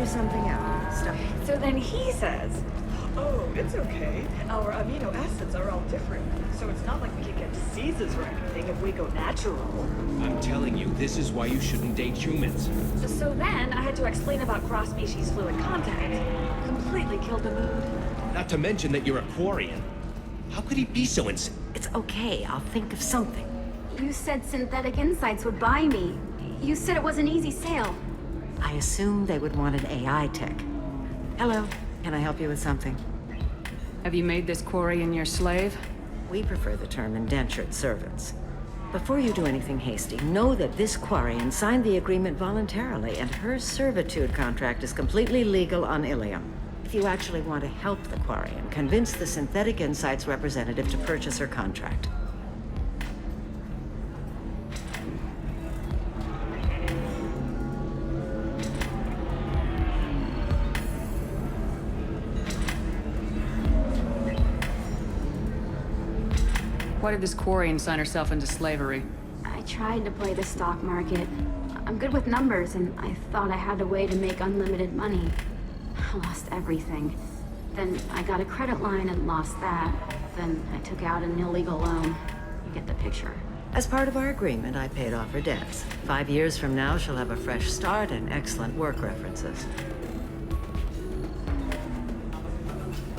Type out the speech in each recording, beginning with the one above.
you something out. Stuff. So then he says, Oh, it's okay. Our amino acids are all different, so it's not like we can get diseases or anything if we go natural. I'm telling you, this is why you shouldn't date humans. so then I had to explain about cross-species fluid contact. Completely killed the mood. Not to mention that you're a Quarian. How could he be so insane? It's okay, I'll think of something. You said Synthetic Insights would buy me. You said it was an easy sale. I assumed they would want an AI tech. Hello, can I help you with something? Have you made this Quarian your slave? We prefer the term indentured servants. Before you do anything hasty, know that this Quarian signed the agreement voluntarily, and her servitude contract is completely legal on Ilium. If you actually want to help the Quarian, convince the Synthetic Insights representative to purchase her contract. Why did this Quarian sign herself into slavery? I tried to play the stock market. I'm good with numbers, and I thought I had a way to make unlimited money. I lost everything. Then I got a credit line and lost that. Then I took out an illegal loan. You get the picture. As part of our agreement, I paid off her debts. 5 years from now, she'll have a fresh start and excellent work references.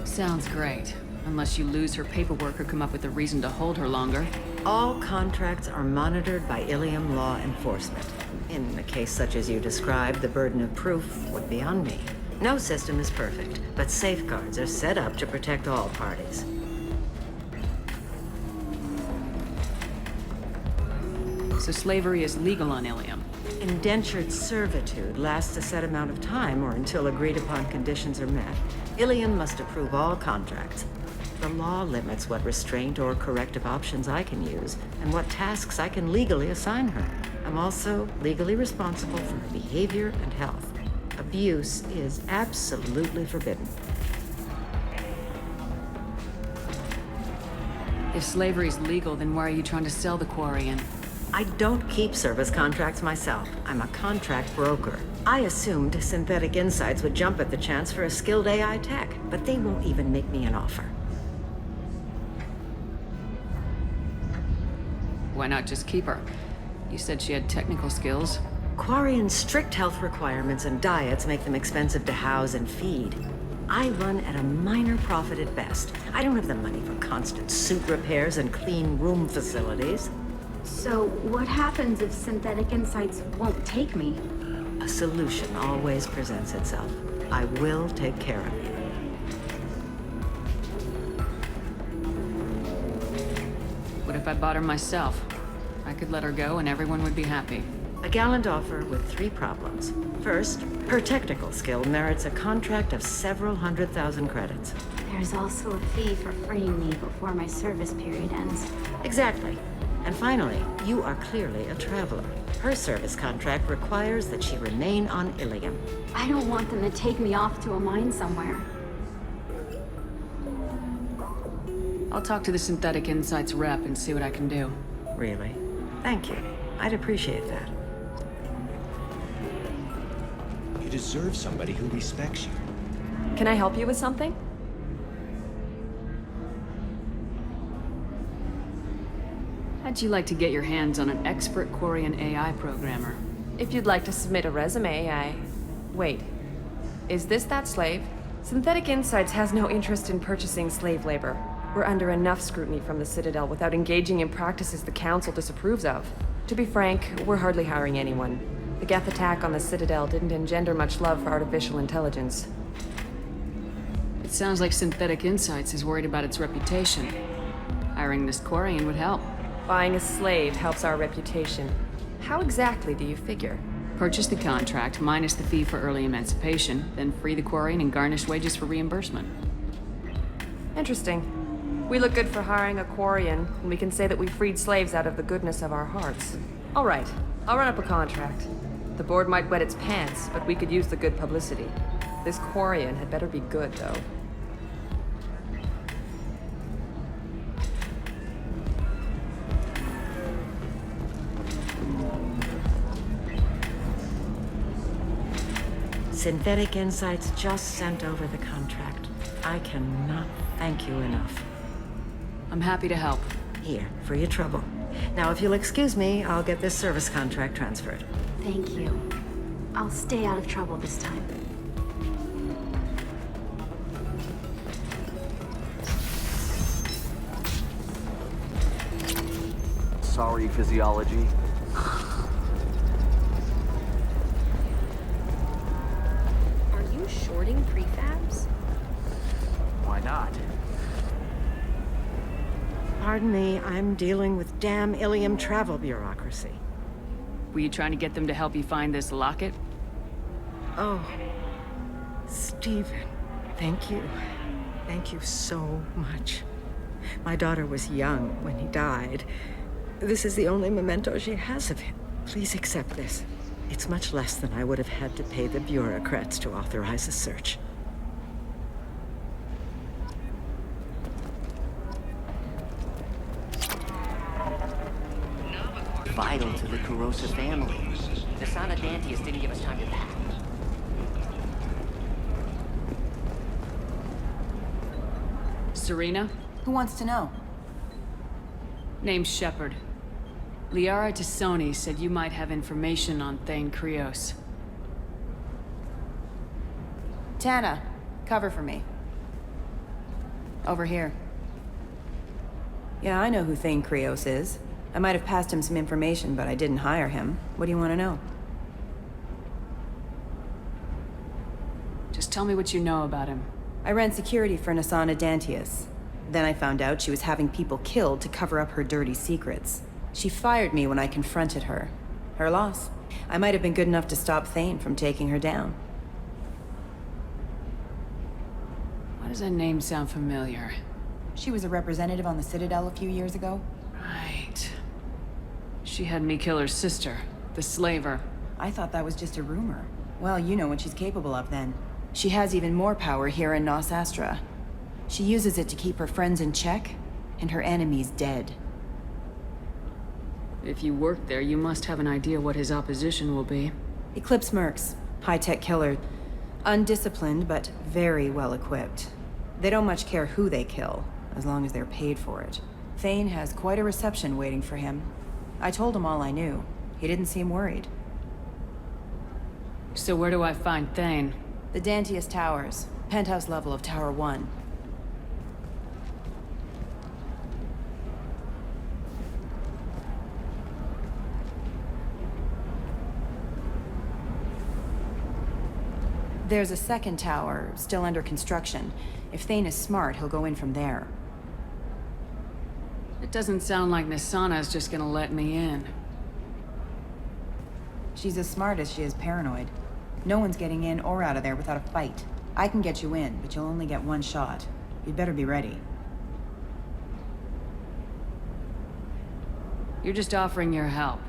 Sounds great. Unless you lose her paperwork or come up with a reason to hold her longer. All contracts are monitored by Ilium law enforcement. In a case such as you described, the burden of proof would be on me. No system is perfect, but safeguards are set up to protect all parties. So slavery is legal on Ilium. Indentured servitude lasts a set amount of time or until agreed upon conditions are met. Ilium must approve all contracts. The law limits what restraint or corrective options I can use and what tasks I can legally assign her. I'm also legally responsible for her behavior and health. Abuse is absolutely forbidden. If slavery is legal, then why are you trying to sell the Quarian? I don't keep service contracts myself. I'm a contract broker. I assumed Synthetic Insights would jump at the chance for a skilled AI tech, but they won't even make me an offer. Why not just keep her? You said she had technical skills. Quarian's strict health requirements and diets make them expensive to house and feed. I run at a minor profit at best. I don't have the money for constant suit repairs and clean room facilities. So what happens if Synthetic Insights won't take me? A solution always presents itself. I will take care of you. What if I bought her myself? I could let her go and everyone would be happy. A gallant offer with 3 problems. First, her technical skill merits a contract of several 100,000 credits. There's also a fee for freeing me before my service period ends. Exactly. And finally, you are clearly a traveler. Her service contract requires that she remain on Ilium. I don't want them to take me off to a mine somewhere. I'll talk to the Synthetic Insights rep and see what I can do. Really? Thank you. I'd appreciate that. You deserve somebody who respects you. Can I help you with something? How'd you like to get your hands on an expert Quarian AI programmer? If you'd like to submit a resume, Wait. Is this that slave? Synthetic Insights has no interest in purchasing slave labor. We're under enough scrutiny from the Citadel without engaging in practices the Council disapproves of. To be frank, we're hardly hiring anyone. The Geth attack on the Citadel didn't engender much love for artificial intelligence. It sounds like Synthetic Insights is worried about its reputation. Hiring this Quarian would help. Buying a slave helps our reputation. How exactly do you figure? Purchase the contract, minus the fee for early emancipation, then free the Quarian and garnish wages for reimbursement. Interesting. We look good for hiring a Quarian, and we can say that we freed slaves out of the goodness of our hearts. All right, I'll run up a contract. The board might wet its pants, but we could use the good publicity. This Quarian had better be good, though. Synthetic Insights just sent over the contract. I cannot thank you enough. I'm happy to help. Here, for your trouble. Now, if you'll excuse me, I'll get this service contract transferred. Thank you. I'll stay out of trouble this time. Sorry, physiology. Are you shorting prefabs? Why not? Pardon me, I'm dealing with damn Ilium travel bureaucracy. Were you trying to get them to help you find this locket? Oh, Stephen, thank you. Thank you so much. My daughter was young when he died. This is the only memento she has of him. Please accept this. It's much less than I would have had to pay the bureaucrats to authorize a search. Vital to the Kurosa family. Nasana Dantius didn't give us time to pack. Serena? Who wants to know? Name's Shepard. Liara Tassoni said you might have information on Thane Krios. Tana, cover for me. Over here. Yeah, I know who Thane Krios is. I might have passed him some information, but I didn't hire him. What do you want to know? Just tell me what you know about him. I ran security for Nasana Dantius. Then I found out she was having people killed to cover up her dirty secrets. She fired me when I confronted her. Her loss. I might have been good enough to stop Thane from taking her down. Why does that name sound familiar? She was a representative on the Citadel a few years ago. Right. She had me kill her sister, the slaver. I thought that was just a rumor. Well, you know what she's capable of then. She has even more power here in Nos Astra. She uses it to keep her friends in check, and her enemies dead. If you work there, you must have an idea what his opposition will be. Eclipse Mercs, high-tech killer. Undisciplined, but very well equipped. They don't much care who they kill, as long as they're paid for it. Thane has quite a reception waiting for him. I told him all I knew. He didn't seem worried. So where do I find Thane? The Dantius Towers, penthouse level of Tower 1. There's a second tower, still under construction. If Thane is smart, he'll go in from there. It doesn't sound like Nasana's just gonna let me in. She's as smart as she is paranoid. No one's getting in or out of there without a fight. I can get you in, but you'll only get one shot. You'd better be ready. You're just offering your help.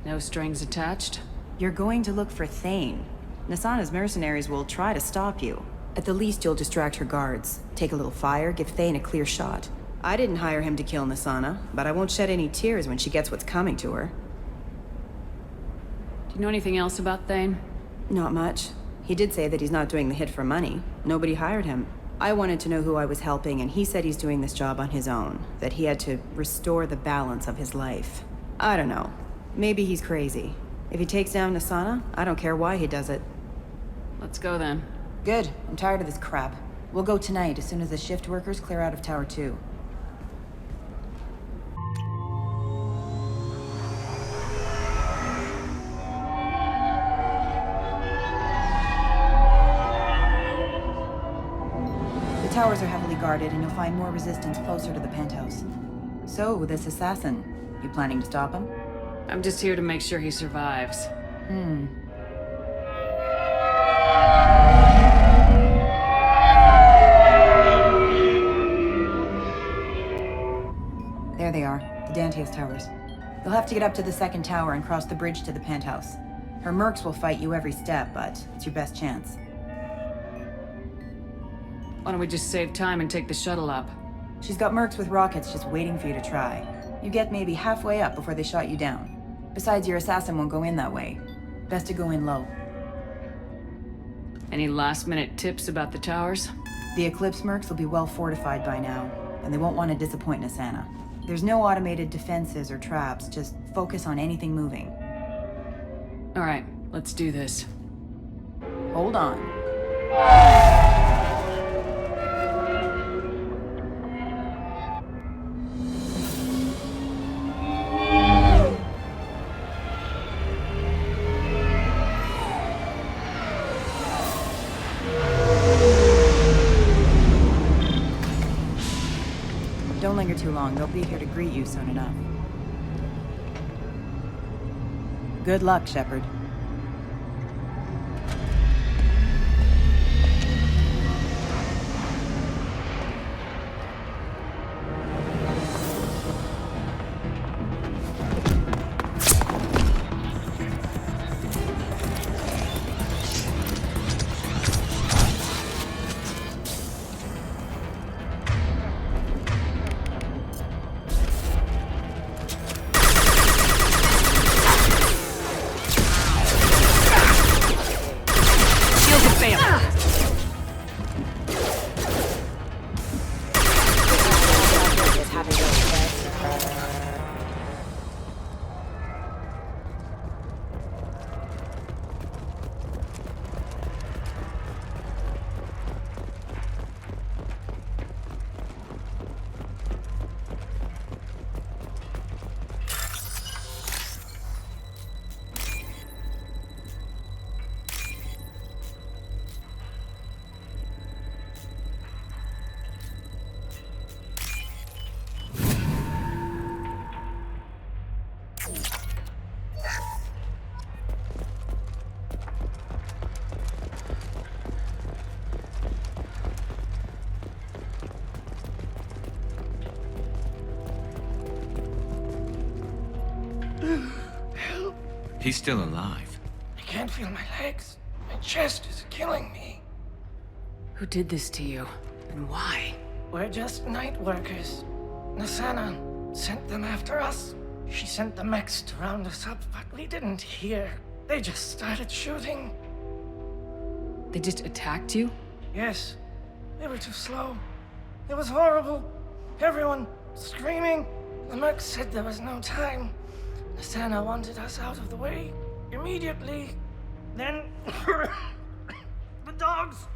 No strings attached? You're going to look for Thane. Nasana's mercenaries will try to stop you. At the least, you'll distract her guards. Take a little fire, give Thane a clear shot. I didn't hire him to kill Nasana, but I won't shed any tears when she gets what's coming to her. Do you know anything else about Thane? Not much. He did say that he's not doing the hit for money. Nobody hired him. I wanted to know who I was helping, and he said he's doing this job on his own. That he had to restore the balance of his life. I don't know. Maybe he's crazy. If he takes down Nasana, I don't care why he does it. Let's go then. Good. I'm tired of this crap. We'll go tonight as soon as the shift workers clear out of Tower 2. The towers are heavily guarded, and you'll find more resistance closer to the penthouse. So, this assassin, you planning to stop him? I'm just here to make sure he survives. There they are, the Dantius Towers. You'll have to get up to the second tower and cross the bridge to the penthouse. Her mercs will fight you every step, but it's your best chance. Why don't we just save time and take the shuttle up? She's got mercs with rockets just waiting for you to try. You get maybe halfway up before they shot you down. Besides, your assassin won't go in that way. Best to go in low. Any last-minute tips about the towers? The Eclipse mercs will be well fortified by now, and they won't want to disappoint Nassana. There's no automated defenses or traps, just focus on anything moving. Alright, let's do this. Hold on. Don't linger too long. They'll be here to greet you soon enough. Good luck, Shepard. He's still alive. I can't feel my legs. My chest is killing me. Who did this to you? And why? We're just night workers. Nassana sent them after us. She sent the mechs to round us up, but we didn't hear. They just started shooting. They just attacked you? Yes. They were too slow. It was horrible. Everyone screaming. The mechs said there was no time. Nassana wanted us out of the way immediately. Then the dogs.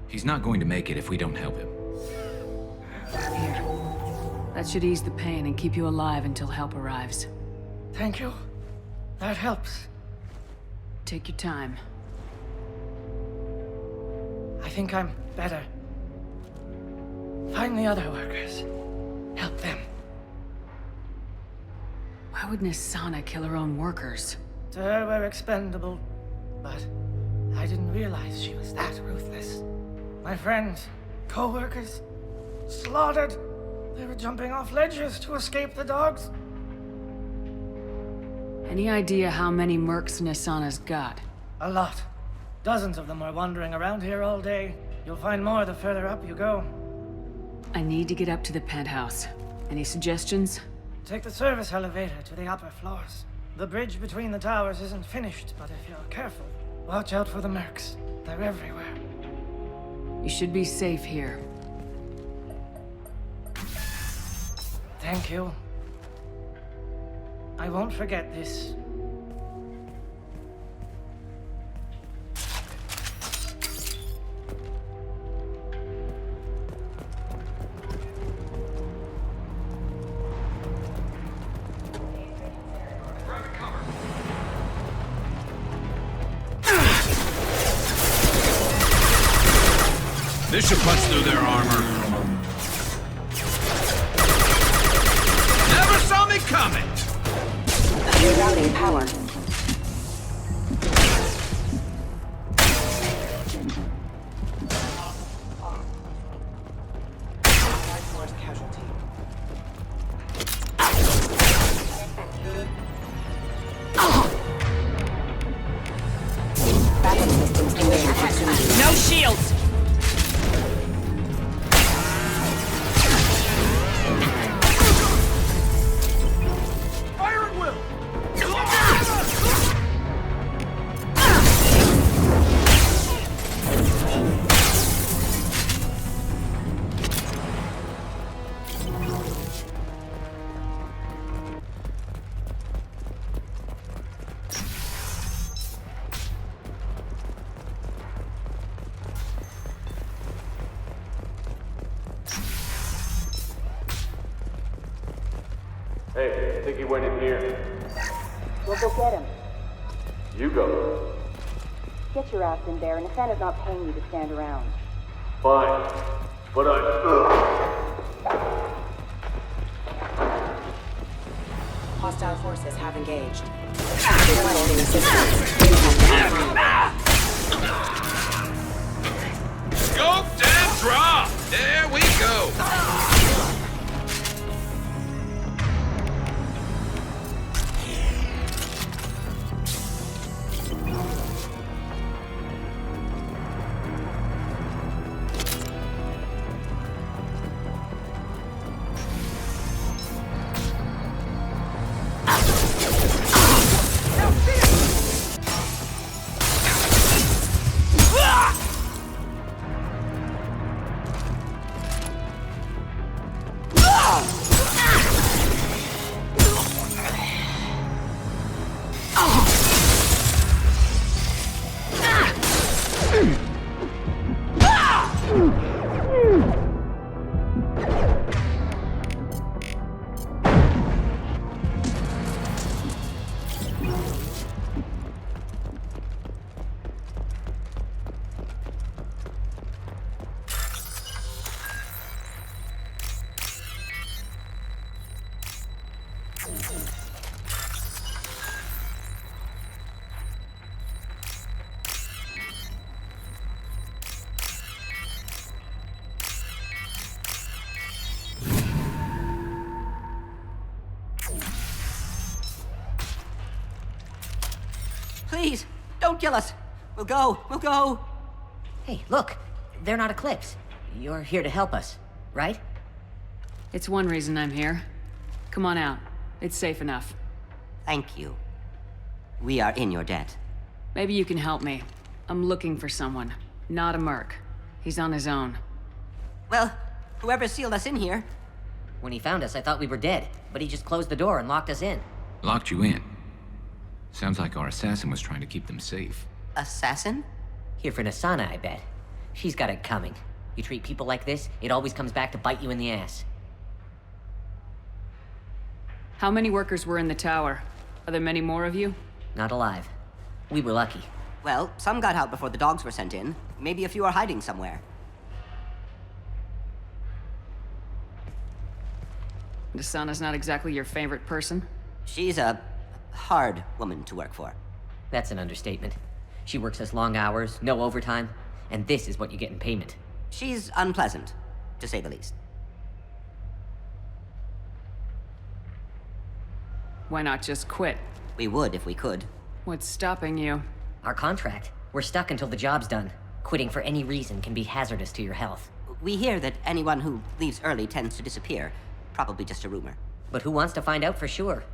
He's not going to make it if we don't help him. Here. That should ease the pain and keep you alive until help arrives. Thank you. That helps. Take your time. I think I'm better. Find the other workers. Help them. Why would Nassana kill her own workers? To her, we're expendable. But I didn't realize she was that ruthless. My friends, co-workers, slaughtered. They were jumping off ledges to escape the dogs. Any idea how many mercs Nassana's got? A lot. Dozens of them are wandering around here all day. You'll find more the further up you go. I need to get up to the penthouse. Any suggestions? Take the service elevator to the upper floors. The bridge between the towers isn't finished, but if you're careful, watch out for the mercs. They're everywhere. You should be safe here. Thank you. I won't forget this. This should punch through their armor. Never saw me coming! Rerouting power. No shields! Fire at will! Hey, I think he went in here. We'll go get him. You go. Get your ass in there, and Asana's not paying you to stand around. Fine. But Hostile forces have engaged. Scope down, drop! There we go! Please, don't kill us. We'll go. Hey, look, they're not Eclipse. You're here to help us, right? It's one reason I'm here. Come on out. It's safe enough. Thank you. We are in your debt. Maybe you can help me. I'm looking for someone, not a merc. He's on his own. Well, whoever sealed us in here. When he found us, I thought we were dead, but he just closed the door and locked us in. Locked you in. Sounds like our assassin was trying to keep them safe. Assassin? Here for Nassana, I bet. She's got it coming. You treat people like this, it always comes back to bite you in the ass. How many workers were in the tower? Are there many more of you? Not alive. We were lucky. Well, some got out before the dogs were sent in. Maybe a few are hiding somewhere. Nassana's not exactly your favorite person? She's a hard woman to work for. That's an understatement. She works us long hours, no overtime, and this is what you get in payment. She's unpleasant, to say the least. Why not just quit? We would if we could. What's stopping you? Our contract. We're stuck until the job's done. Quitting for any reason can be hazardous to your health. We hear that anyone who leaves early tends to disappear. Probably just a rumor. But who wants to find out for sure?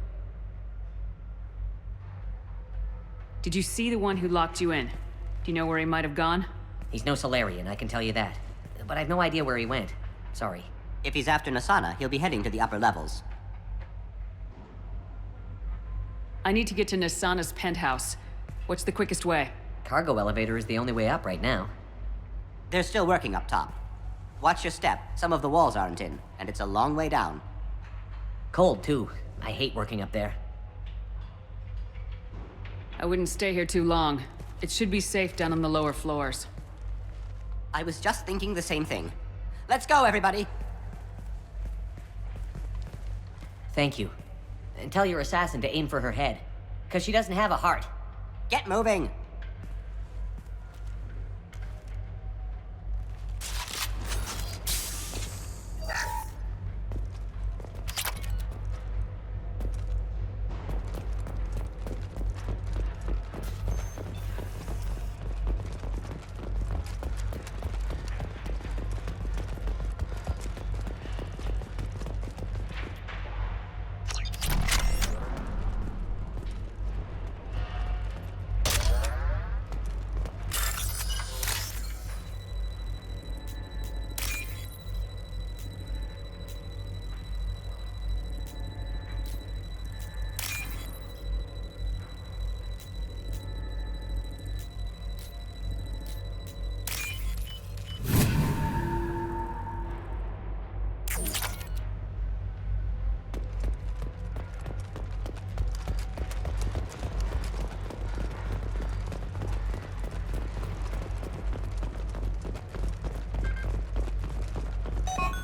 Did you see the one who locked you in? Do you know where he might have gone? He's no Solarian, I can tell you that. But I've no idea where he went. Sorry. If he's after Nassana, he'll be heading to the upper levels. I need to get to Nassana's penthouse. What's the quickest way? Cargo elevator is the only way up right now. They're still working up top. Watch your step. Some of the walls aren't in, and it's a long way down. Cold, too. I hate working up there. I wouldn't stay here too long. It should be safe down on the lower floors. I was just thinking the same thing. Let's go, everybody! Thank you. And tell your assassin to aim for her head. 'Cause she doesn't have a heart. Get moving!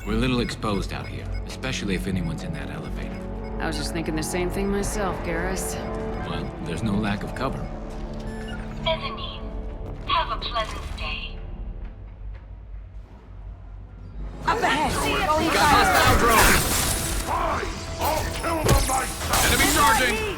We're a little exposed out here, especially if anyone's in that elevator. I was just thinking the same thing myself, Garrus. Well, there's no lack of cover. Mezzanine. Have a pleasant stay. Up ahead! Got hostile drones! Fine! I'll kill them myself! Enemy charging!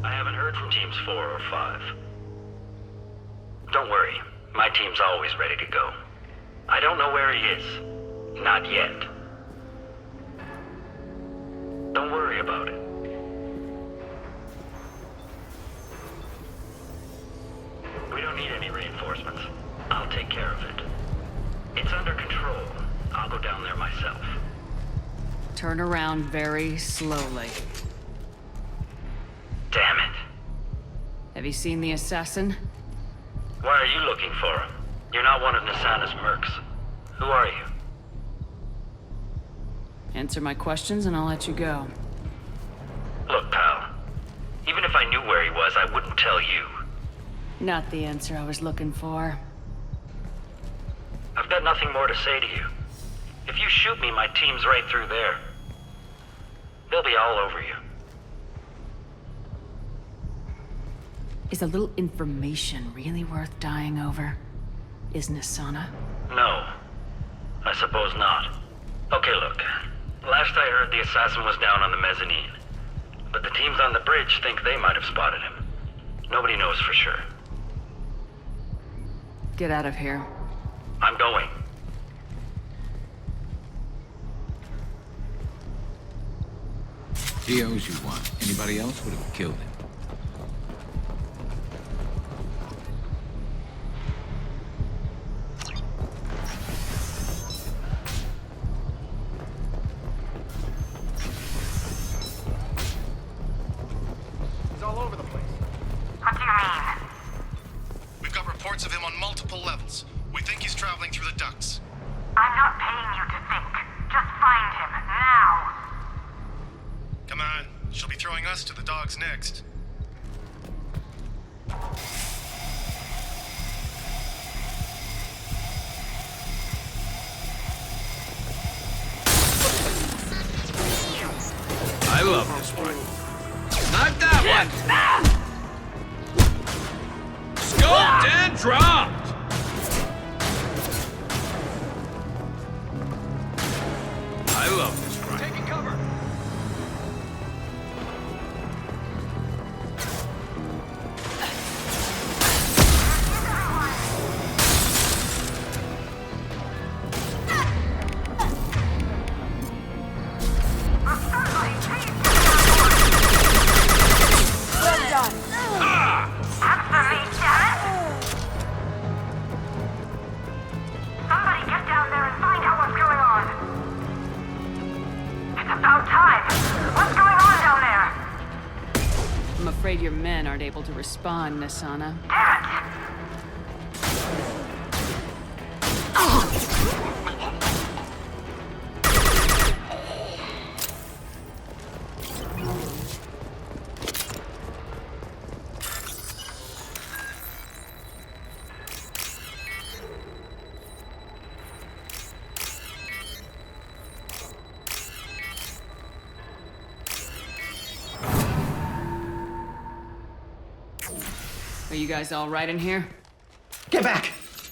I haven't heard from teams 4 or 5. Don't worry, my team's always ready to go. I don't know where he is. Not yet. Don't worry about it. We don't need any reinforcements. I'll take care of it. It's under control. I'll go down there myself. Turn around very slowly. Damn it. Have you seen the assassin? Why are you looking for him? You're not one of Nasana's mercs. Who are you? Answer my questions and I'll let you go. Look, pal. Even if I knew where he was, I wouldn't tell you. Not the answer I was looking for. I've got nothing more to say to you. If you shoot me, my team's right through there. They'll be all over you. Is a little information really worth dying over? Is Nasana? No. I suppose not. Okay, look. Last I heard, the assassin was down on the mezzanine. But the teams on the bridge think they might have spotted him. Nobody knows for sure. Get out of here. I'm going. He owes you one. Anybody else would have killed him. He's all over the place. What do you mean? We've got reports of him on multiple levels. We think he's traveling through the ducts. I'm not paying you to think. Just find him, now. Come on, she'll be throwing us to the dogs next. I love this one. Not that one! Scoped and dropped! I love this grind. Taking cover. Somebody get down there and find out what's going on. It's about time. What's going on down there? I'm afraid your men aren't able to respond, Nasana. Are you guys all right in here? Get back!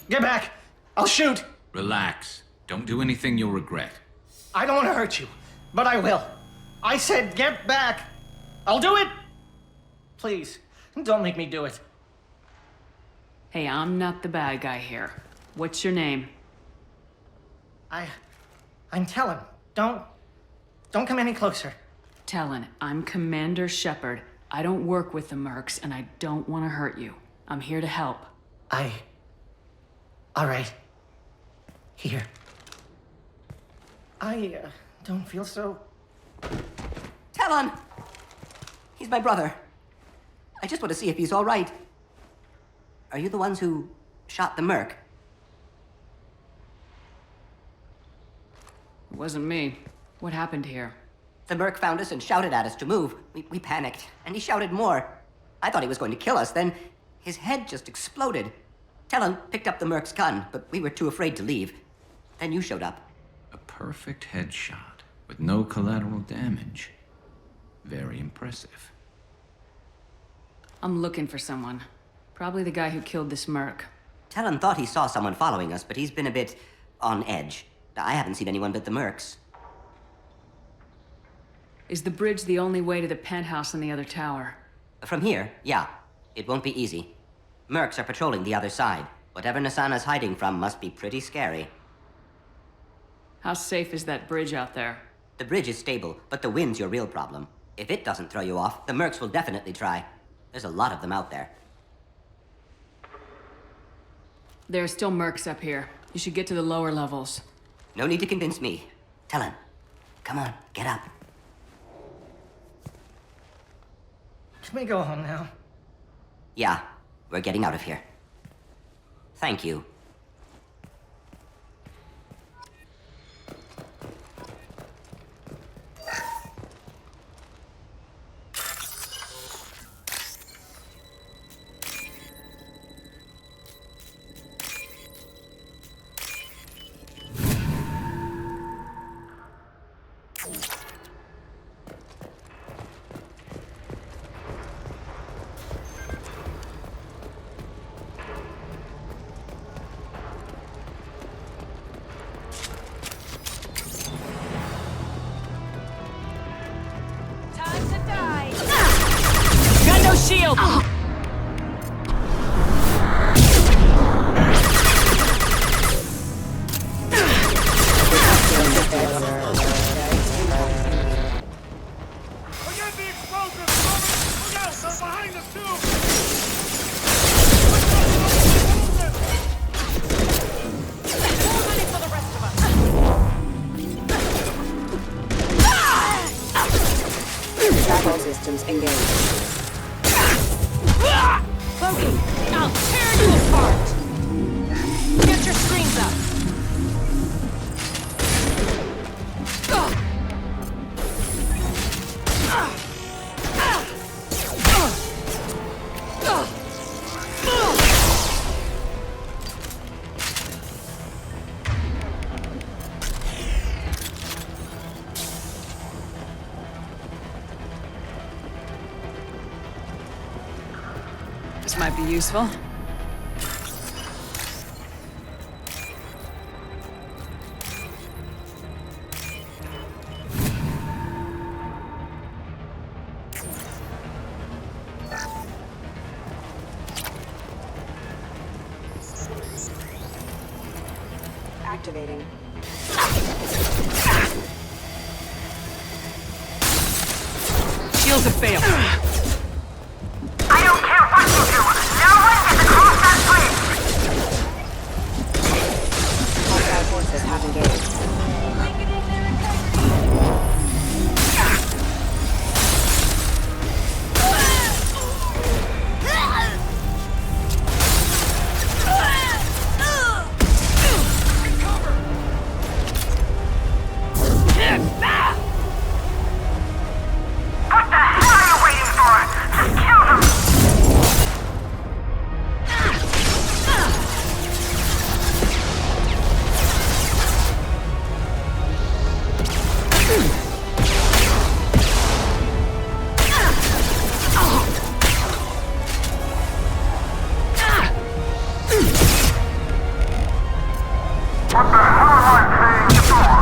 Get back! I'll shoot! Relax. Don't do anything you'll regret. I don't want to hurt you, but I will. I said get back! I'll do it! Please, don't make me do it. Hey, I'm not the bad guy here. What's your name? I'm Talon. Don't come any closer. Talon, I'm Commander Shepard. I don't work with the mercs, and I don't want to hurt you. I'm here to help. All right. Here. I don't feel so... Talon! He's my brother. I just want to see if he's all right. Are you the ones who shot the merc? It wasn't me. What happened here? The merc found us and shouted at us to move. We panicked, and he shouted more. I thought he was going to kill us, then his head just exploded. Talon picked up the merc's gun, but we were too afraid to leave. Then you showed up. A perfect headshot with no collateral damage. Very impressive. I'm looking for someone. Probably the guy who killed this merc. Talon thought he saw someone following us, but he's been a bit on edge. I haven't seen anyone but the mercs. Is the bridge the only way to the penthouse in the other tower? From here, yeah. It won't be easy. Mercs are patrolling the other side. Whatever Nassana's hiding from must be pretty scary. How safe is that bridge out there? The bridge is stable, but the wind's your real problem. If it doesn't throw you off, the mercs will definitely try. There's a lot of them out there. There are still mercs up here. You should get to the lower levels. No need to convince me. Talon, come on, get up. Can we go home now? Yeah, we're getting out of here. Thank you. Shield! Forget the explosives! Look out! They're behind us too! Ready for the rest of us. Battle systems engaged. Loki, I'll tear you apart! Get your screens up! This might be useful. Activating. Shields have failed. I don't care what you do. No one gets across that bridge. Hostile forces have engaged. What the hell are you waiting for? Just kill them! What the hell am I paying you for?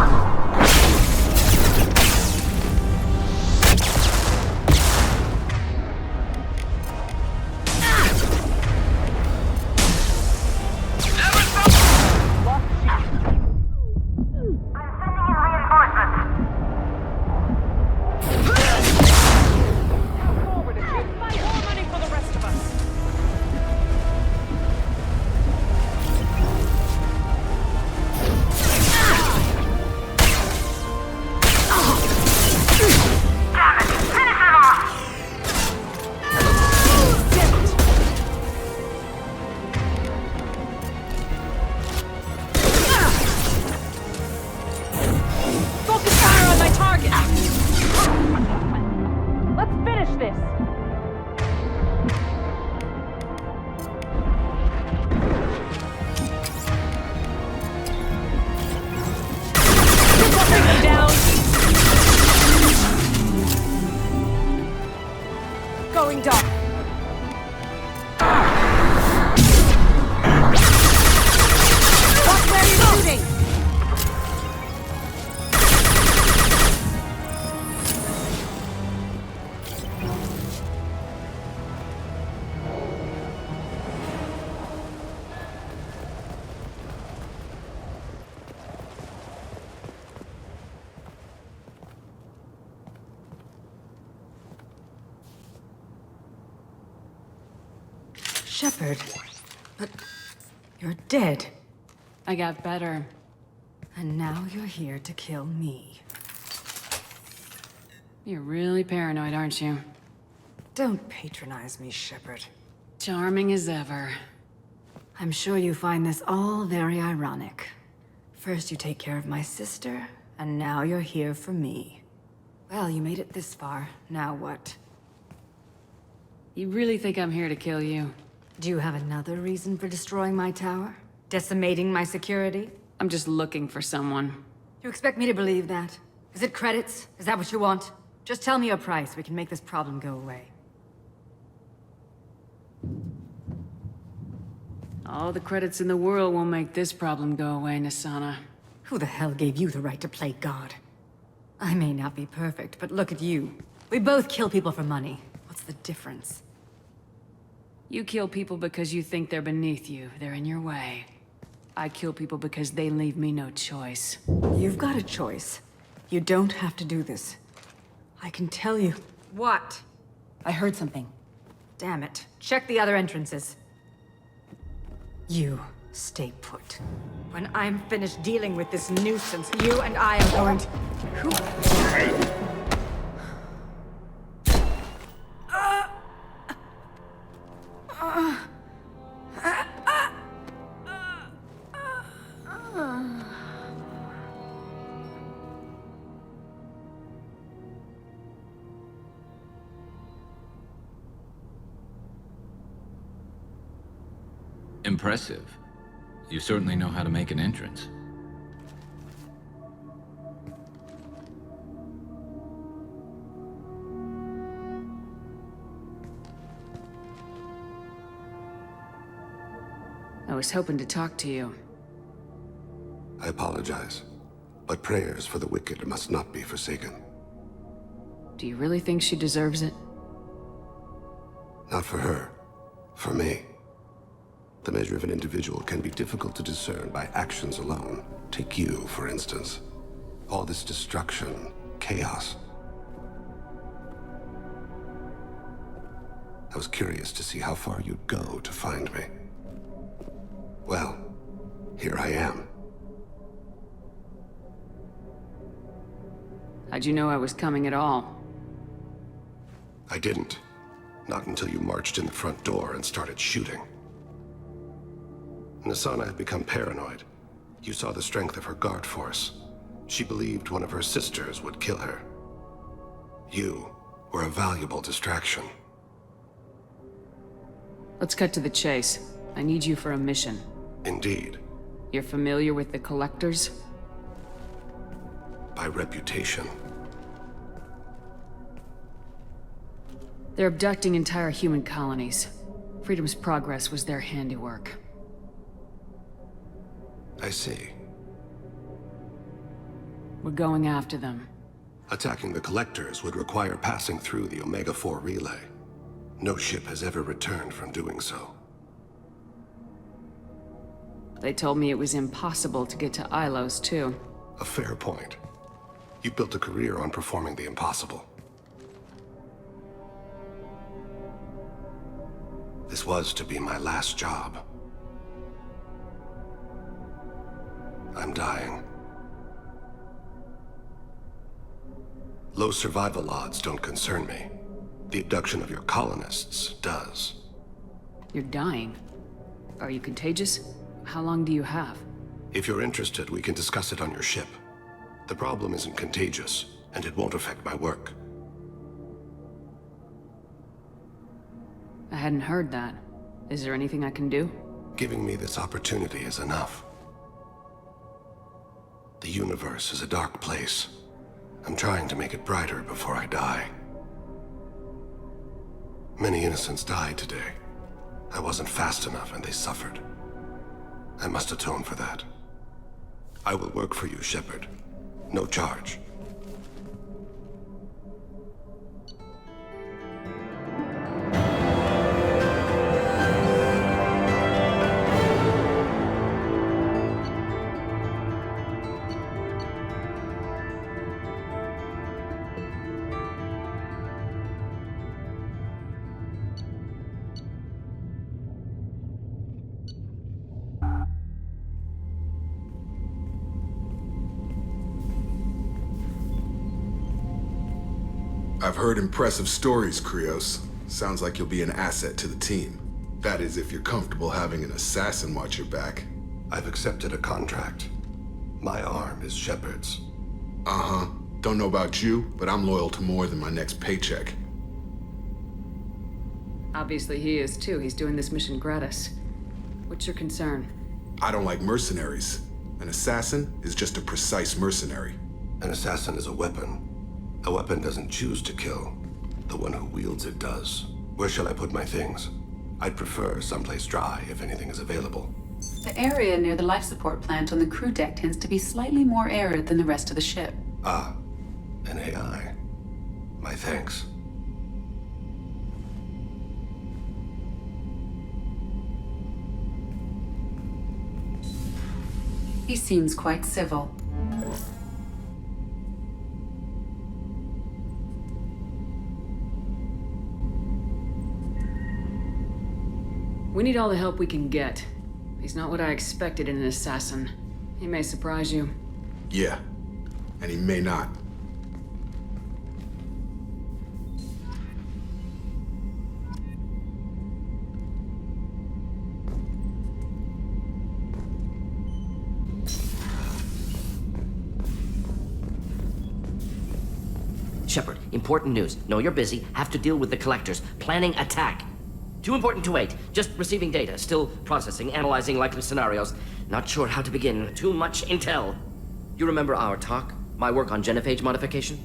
Bring him down! Going dark. Watch where you're shooting! Shepard, but you're dead. I got better. And now you're here to kill me. You're really paranoid, aren't you? Don't patronize me, Shepard. Charming as ever. I'm sure you find this all very ironic. First you take care of my sister, and now you're here for me. Well, you made it this far. Now what? You really think I'm here to kill you? Do you have another reason for destroying my tower? Decimating my security? I'm just looking for someone. You expect me to believe that? Is it credits? Is that what you want? Just tell me your price. We can make this problem go away. All the credits in the world won't make this problem go away, Nasana. Who the hell gave you the right to play God? I may not be perfect, but look at you. We both kill people for money. What's the difference? You kill people because you think they're beneath you. They're in your way. I kill people because they leave me no choice. You've got a choice. You don't have to do this. I can tell you. What? I heard something. Damn it. Check the other entrances. You stay put. When I'm finished dealing with this nuisance, you and I are going to... Impressive. You certainly know how to make an entrance. I was hoping to talk to you. I apologize, but prayers for the wicked must not be forsaken. Do you really think she deserves it? Not for her. For me. The measure of an individual can be difficult to discern by actions alone. Take you, for instance. All this destruction, chaos. I was curious to see how far you'd go to find me. Well, here I am. How'd you know I was coming at all? I didn't. Not until you marched in the front door and started shooting. Nasana had become paranoid. You saw the strength of her guard force. She believed one of her sisters would kill her. You were a valuable distraction. Let's cut to the chase. I need you for a mission. Indeed. You're familiar with the Collectors? By reputation. They're abducting entire human colonies. Freedom's Progress was their handiwork. I see. We're going after them. Attacking the Collectors would require passing through the Omega-4 relay. No ship has ever returned from doing so. They told me it was impossible to get to Ilos, too. A fair point. You built a career on performing the impossible. This was to be my last job. I'm dying. Low survival odds don't concern me. The abduction of your colonists does. You're dying. Are you contagious? How long do you have? If you're interested, we can discuss it on your ship. The problem isn't contagious, and it won't affect my work. I hadn't heard that. Is there anything I can do? Giving me this opportunity is enough. The universe is a dark place. I'm trying to make it brighter before I die. Many innocents died today. I wasn't fast enough and they suffered. I must atone for that. I will work for you, Shepard. No charge. I've heard impressive stories, Krios. Sounds like you'll be an asset to the team. That is, if you're comfortable having an assassin watch your back. I've accepted a contract. My arm is Shepard's. Uh-huh. Don't know about you, but I'm loyal to more than my next paycheck. Obviously he is too. He's doing this mission gratis. What's your concern? I don't like mercenaries. An assassin is just a precise mercenary. An assassin is a weapon. A weapon doesn't choose to kill. The one who wields it does. Where shall I put my things? I'd prefer someplace dry if anything is available. The area near the life support plant on the crew deck tends to be slightly more arid than the rest of the ship. Ah, an AI. My thanks. He seems quite civil. We need all the help we can get. He's not what I expected in an assassin. He may surprise you. Yeah, and he may not. Shepard, important news. Know you're busy. Have to deal with the collectors. Planning attack. Too important to wait. Just receiving data. Still processing, analyzing likely scenarios. Not sure how to begin. Too much intel. You remember our talk? My work on genophage modification?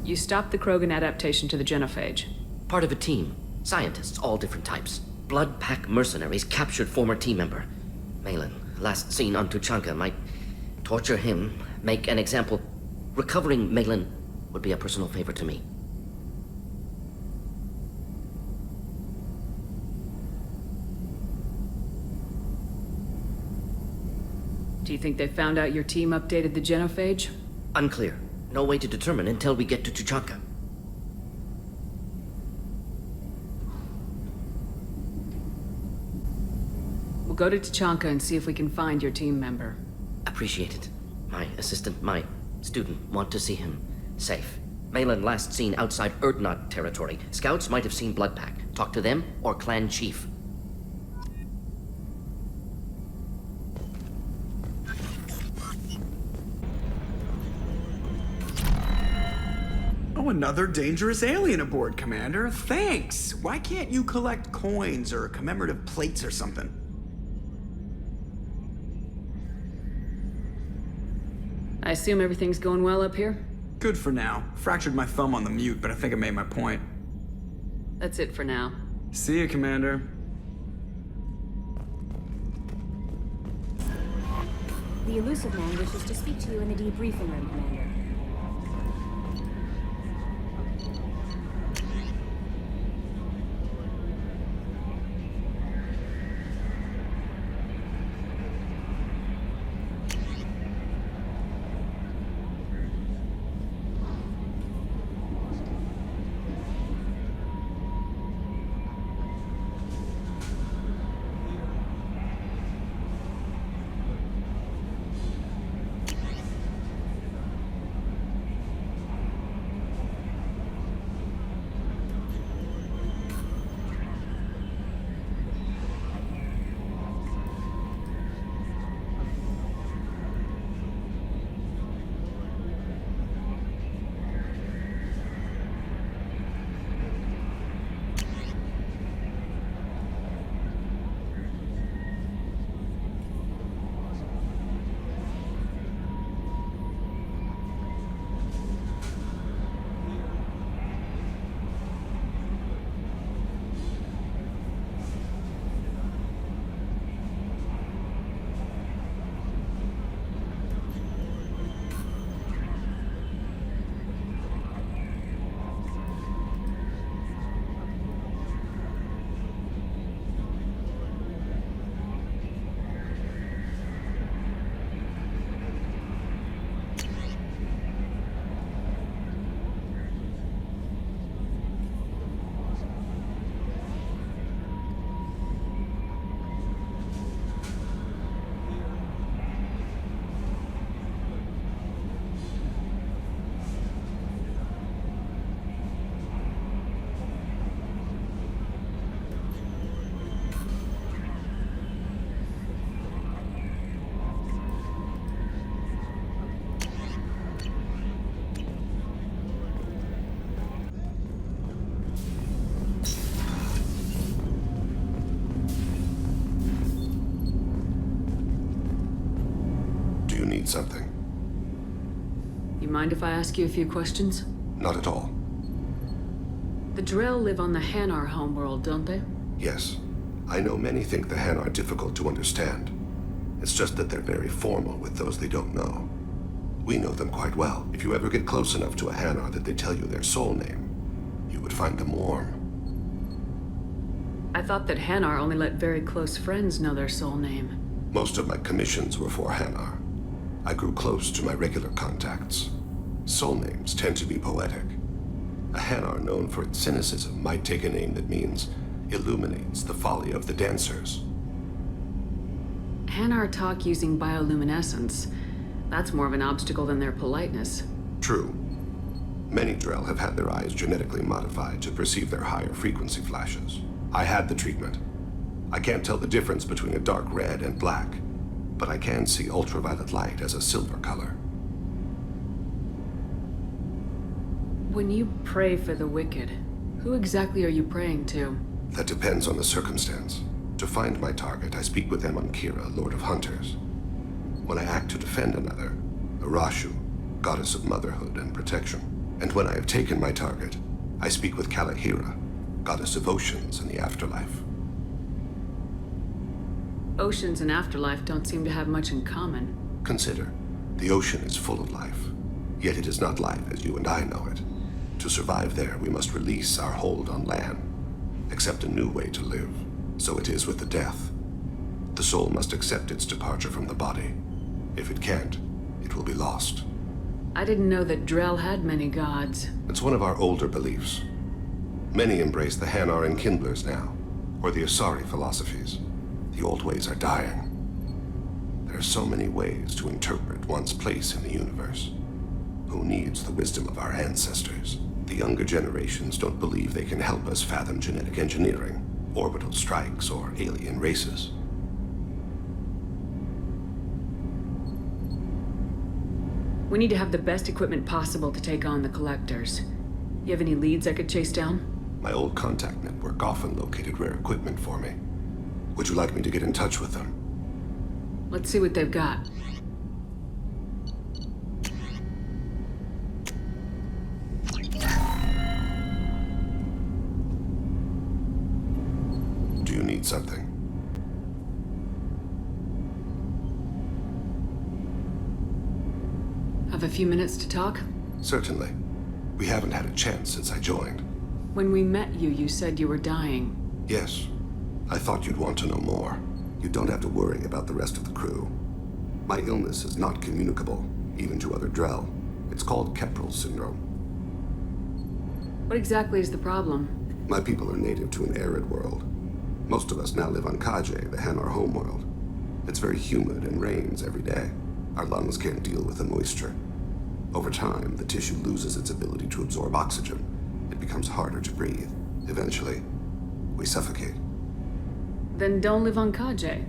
You stopped the Krogan adaptation to the genophage. Part of a team. Scientists, all different types. Blood Pack mercenaries captured former team member. Malin, last seen on Tuchanka, might torture him, make an example. Recovering Malin would be a personal favor to me. Do you think they found out your team updated the genophage? Unclear. No way to determine until we get to Tuchanka. We'll go to Tuchanka and see if we can find your team member. Appreciate it. My assistant, my student, want to see him safe. Malin last seen outside Urdnot territory. Scouts might have seen Bloodpack. Talk to them or clan chief. Oh, another dangerous alien aboard, Commander. Thanks. Why can't you collect coins or commemorative plates or something? I assume everything's going well up here? Good for now. Fractured my thumb on the mute, but I think I made my point. That's it for now. See you, Commander. The Illusive Man wishes to speak to you in the debriefing room, Commander. need something? You mind if I ask you a few questions? Not at all. The Drell live on the Hanar homeworld, don't they? Yes. I know many think the Han are difficult to understand. It's just that they're very formal with those they don't know. We know them quite well. If you ever get close enough to a Hanar that they tell you their soul name, you would find them warm. I thought that Hanar only let very close friends know their soul name. Most of my commissions were for Hanar. I grew close to my regular contacts. Soul names tend to be poetic. A Hanar known for its cynicism might take a name that means illuminates the folly of the dancers. Hanar talk using bioluminescence. That's more of an obstacle than their politeness. True. Many Drell have had their eyes genetically modified to perceive their higher frequency flashes. I had the treatment. I can't tell the difference between a dark red and black, but I can see ultraviolet light as a silver color. When you pray for the wicked, who exactly are you praying to? That depends on the circumstance. To find my target, I speak with Amonkira, Lord of Hunters. When I act to defend another, Arashu, Goddess of Motherhood and Protection. And when I have taken my target, I speak with Kalahira, Goddess of Oceans and the Afterlife. Oceans and afterlife don't seem to have much in common. Consider, the ocean is full of life, yet it is not life as you and I know it. To survive there, we must release our hold on land, accept a new way to live. So it is with the death. The soul must accept its departure from the body. If it can't, it will be lost. I didn't know that Drell had many gods. It's one of our older beliefs. Many embrace the Hanar and Kindlers now, or the Asari philosophies. The old ways are dying. There are so many ways to interpret one's place in the universe. Who needs the wisdom of our ancestors? The younger generations don't believe they can help us fathom genetic engineering, orbital strikes, or alien races. We need to have the best equipment possible to take on the Collectors. You have any leads I could chase down? My old contact network often located rare equipment for me. Would you like me to get in touch with them? Let's see what they've got. Do you need something? Have a few minutes to talk? Certainly. We haven't had a chance since I joined. When we met you, you said you were dying. Yes. I thought you'd want to know more. You don't have to worry about the rest of the crew. My illness is not communicable, even to other Drell. It's called Keprel syndrome. What exactly is the problem? My people are native to an arid world. Most of us now live on Kaje, the Hanar homeworld. It's very humid and rains every day. Our lungs can't deal with the moisture. Over time, the tissue loses its ability to absorb oxygen. It becomes harder to breathe. Eventually, we suffocate. Then don't live on Kaje,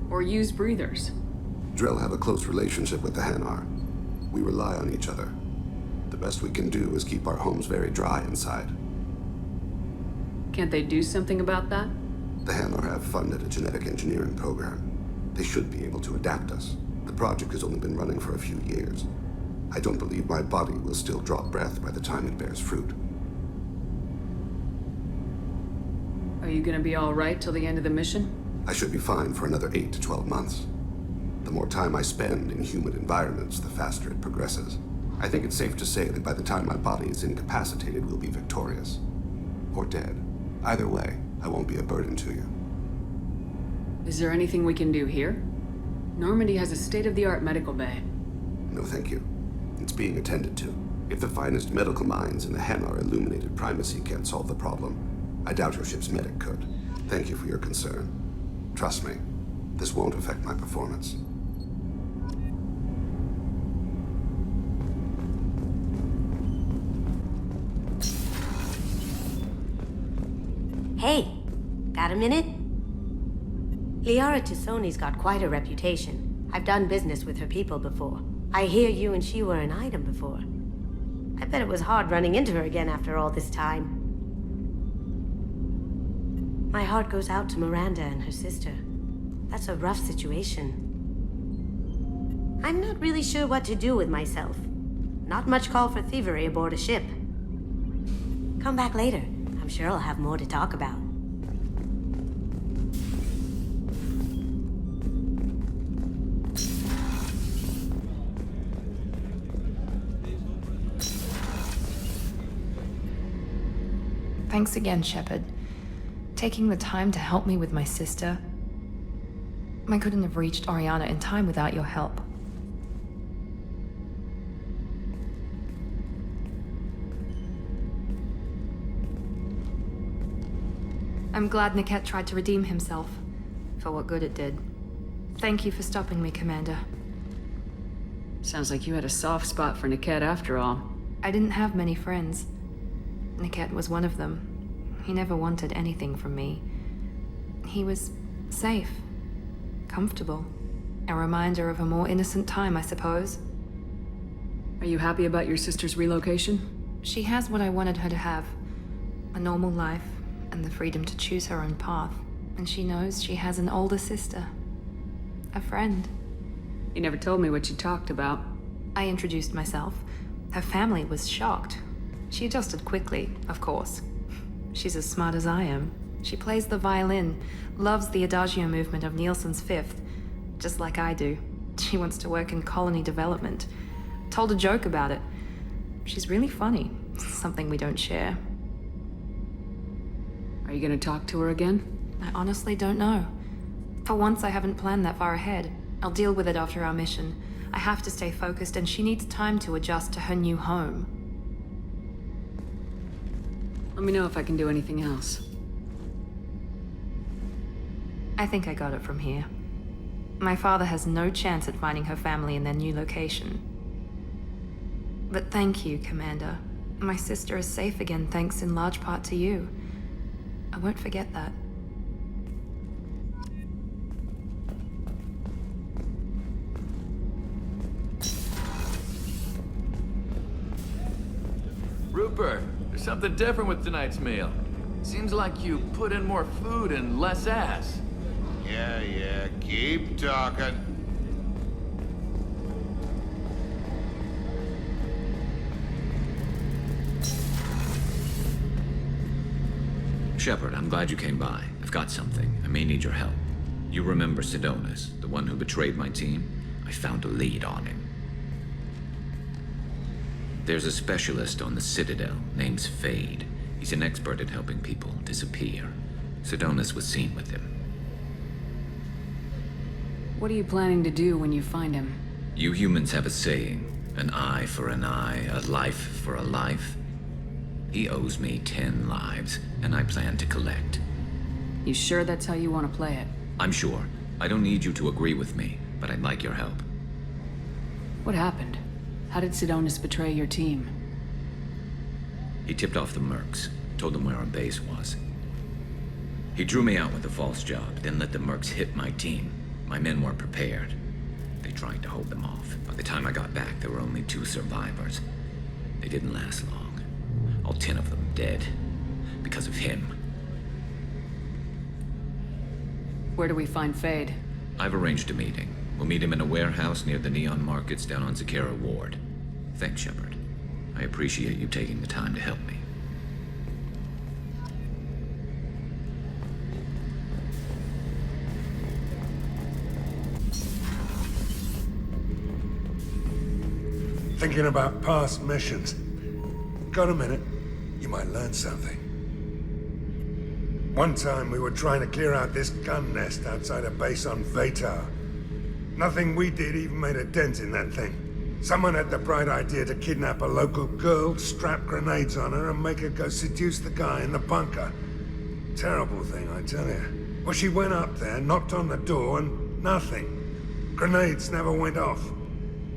or use breathers. Drell have a close relationship with the Hanar. We rely on each other. The best we can do is keep our homes very dry inside. Can't they do something about that? The Hanar have funded a genetic engineering program. They should be able to adapt us. The project has only been running for a few years. I don't believe my body will still draw breath by the time it bears fruit. Are you gonna be all right till the end of the mission? I should be fine for another 8 to 12 months. The more time I spend in humid environments, the faster it progresses. I think it's safe to say that by the time my body is incapacitated, we'll be victorious. Or dead. Either way, I won't be a burden to you. Is there anything we can do here? Normandy has a state-of-the-art medical bay. No, thank you. It's being attended to. If the finest medical minds in the Hanar illuminated primacy can't solve the problem, I doubt your ship's medic could. Thank you for your concern. Trust me, this won't affect my performance. Hey, got a minute? Liara Tassoni's got quite a reputation. I've done business with her people before. I hear you and she were an item before. I bet it was hard running into her again after all this time. My heart goes out to Miranda and her sister. That's a rough situation. I'm not really sure what to do with myself. Not much call for thievery aboard a ship. Come back later. I'm sure I'll have more to talk about. Thanks again, Shepard. Taking the time to help me with my sister. I couldn't have reached Oriana in time without your help. I'm glad Niket tried to redeem himself, for what good it did. Thank you for stopping me, Commander. Sounds like you had a soft spot for Niket after all. I didn't have many friends. Niket was one of them. He never wanted anything from me. He was safe, comfortable. A reminder of a more innocent time, I suppose. Are you happy about your sister's relocation? She has what I wanted her to have. A normal life, and the freedom to choose her own path. And she knows she has an older sister. A friend. You never told me what you talked about. I introduced myself. Her family was shocked. She adjusted quickly, of course. She's as smart as I am. She plays the violin, loves the Adagio movement of Nielsen's Fifth, just like I do. She wants to work in colony development. Told a joke about it. She's really funny, something we don't share. Are you gonna talk to her again? I honestly don't know. For once, I haven't planned that far ahead. I'll deal with it after our mission. I have to stay focused, and she needs time to adjust to her new home. Let me know if I can do anything else. I think I got it from here. My father has no chance at finding her family in their new location. But thank you, Commander. My sister is safe again thanks in large part to you. I won't forget that. Rupert, there's something different with tonight's meal. Seems like you put in more food and less ass. Yeah, keep talking. Shepard, I'm glad you came by. I've got something. I may need your help. You remember Sidonis, the one who betrayed my team? I found a lead on him. There's a specialist on the Citadel named Fade. He's an expert at helping people disappear. Sidonis was seen with him. What are you planning to do when you find him? You humans have a saying, an eye for an eye, a life for a life. He owes me 10 lives, and I plan to collect. You sure that's how you want to play it? I'm sure. I don't need you to agree with me, but I'd like your help. What happened? How did Sidonis betray your team? He tipped off the Mercs, told them where our base was. He drew me out with a false job, then let the Mercs hit my team. My men weren't prepared. They tried to hold them off. By the time I got back, there were only 2 survivors. They didn't last long. All 10 of them dead. Because of him. Where do we find Fade? I've arranged a meeting. We'll meet him in a warehouse near the Neon Markets down on Zakera Ward. Thanks, Shepard. I appreciate you taking the time to help me. Thinking about past missions. Got a minute? You might learn something. One time we were trying to clear out this gun nest outside a base on Vatar. Nothing we did even made a dent in that thing. Someone had the bright idea to kidnap a local girl, strap grenades on her, and make her go seduce the guy in the bunker. Terrible thing, I tell you. Well, she went up there, knocked on the door, and nothing. Grenades never went off.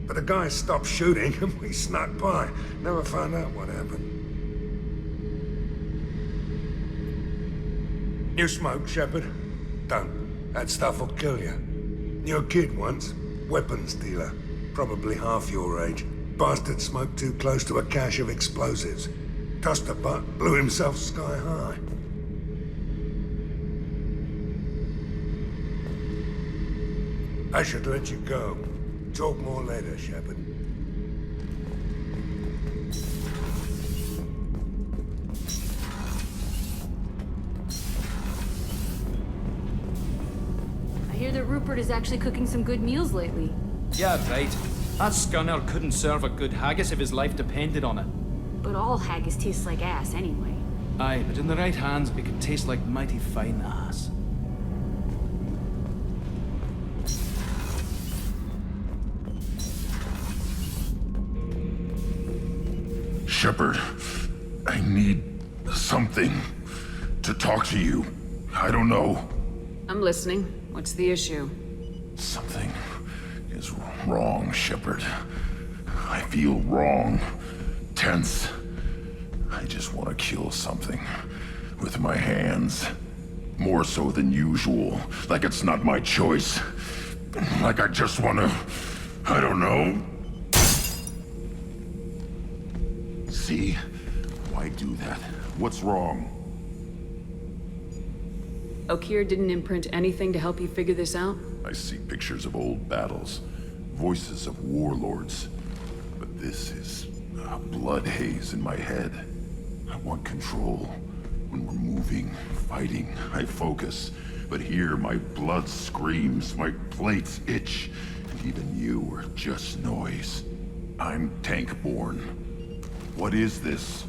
But the guy stopped shooting, and we snuck by. Never found out what happened. You smoke, Shepard? Don't. That stuff will kill you. Knew a kid once. Weapons dealer. Probably half your age. Bastard smoked too close to a cache of explosives. Tossed a butt, blew himself sky high. I should let you go. talk more later, Shepard. I hear that Rupert is actually cooking some good meals lately. Yeah, right. That scunner couldn't serve a good haggis if his life depended on it. But all haggis tastes like ass anyway. Aye, but in the right hands, it could taste like mighty fine ass. Shepard, I need something to talk to you. I don't know. I'm listening. What's the issue? Something is wrong, Shepard. I feel wrong, tense. I just want to kill something with my hands. More so than usual. Like it's not my choice. Like I just want to... I don't know. See? Why do that? What's wrong? Okeer didn't imprint anything to help you figure this out? I see pictures of old battles. Voices of warlords. But this is a blood haze in my head. I want control. When we're moving, fighting, I focus. But here, my blood screams, my plates itch, and even you are just noise. I'm tank-born. What is this?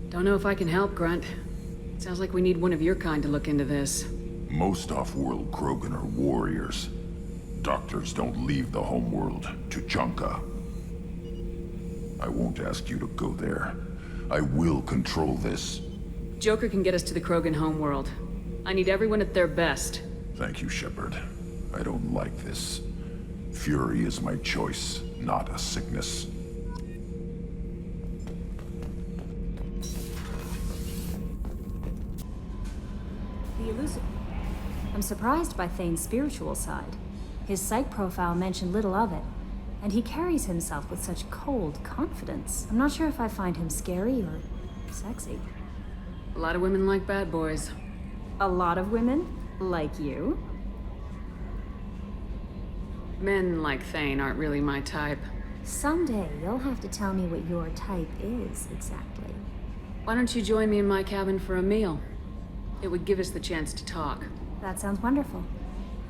Don't know if I can help, Grunt. Sounds like we need one of your kind to look into this. Most off-world Krogan are warriors. Doctors don't leave the homeworld to Junka. I won't ask you to go there. I will control this. Joker can get us to the Krogan homeworld. I need everyone at their best. Thank you, Shepard. I don't like this. Fury is my choice, not a sickness. The elusive. I'm surprised by Thane's spiritual side. His psych profile mentioned little of it, and he carries himself with such cold confidence. I'm not sure if I find him scary or sexy. A lot of women like bad boys. A lot of women? Like you? Men like Thane aren't really my type. Someday you'll have to tell me what your type is exactly. Why don't you join me in my cabin for a meal? It would give us the chance to talk. That sounds wonderful.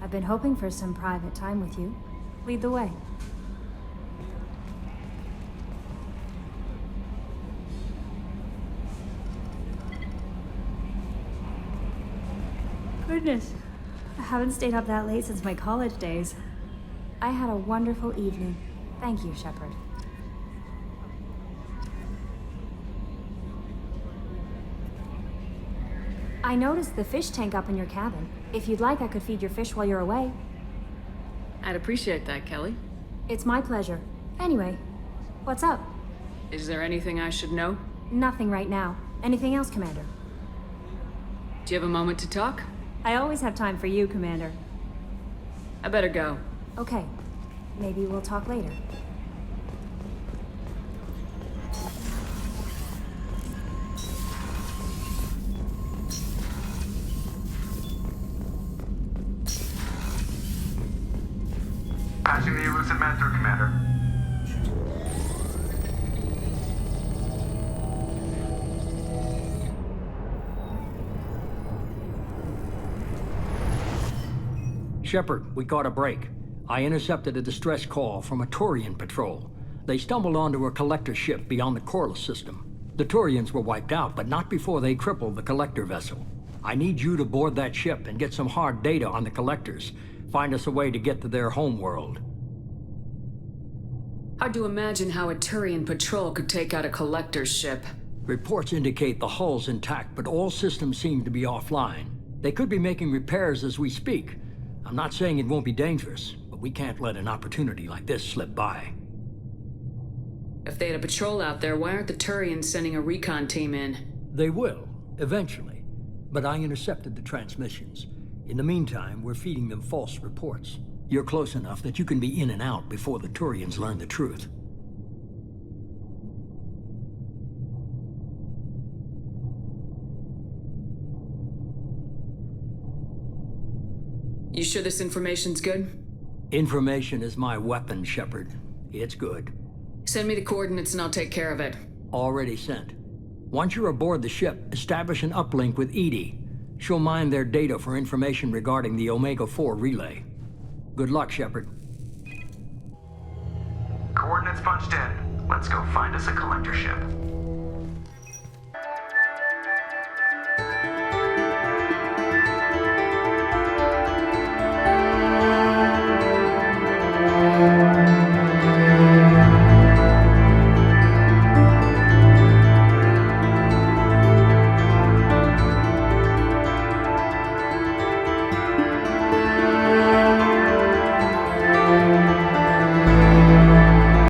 I've been hoping for some private time with you. Lead the way. Goodness, I haven't stayed up that late since my college days. I had a wonderful evening. Thank you, Shepard. I noticed the fish tank up in your cabin. If you'd like, I could feed your fish while you're away. I'd appreciate that, Kelly. It's my pleasure. Anyway, what's up? Is there anything I should know? Nothing right now. Anything else, Commander? Do you have a moment to talk? I always have time for you, Commander. I better go. Okay. Maybe we'll talk later. Patching the elusive man through, Commander. Shepard, we got a break. I intercepted a distress call from a Turian patrol. They stumbled onto a collector ship beyond the Corliss system. The Turians were wiped out, but not before they crippled the collector vessel. I need you to board that ship and get some hard data on the collectors. Find us a way to get to their homeworld. Hard to imagine how a Turian patrol could take out a collector's ship. Reports indicate the hull's intact, but all systems seem to be offline. They could be making repairs as we speak. I'm not saying it won't be dangerous, but we can't let an opportunity like this slip by. If they had a patrol out there, why aren't the Turians sending a recon team in? They will, eventually. But I intercepted the transmissions. In the meantime, we're feeding them false reports. You're close enough that you can be in and out before the Turians learn the truth. You sure this information's good? Information is my weapon, Shepard. It's good. Send me the coordinates and I'll take care of it. Already sent. Once you're aboard the ship, establish an uplink with EDI. She'll mine their data for information regarding the Omega-4 relay. Good luck, Shepard. Coordinates punched in. Let's go find us a collector ship.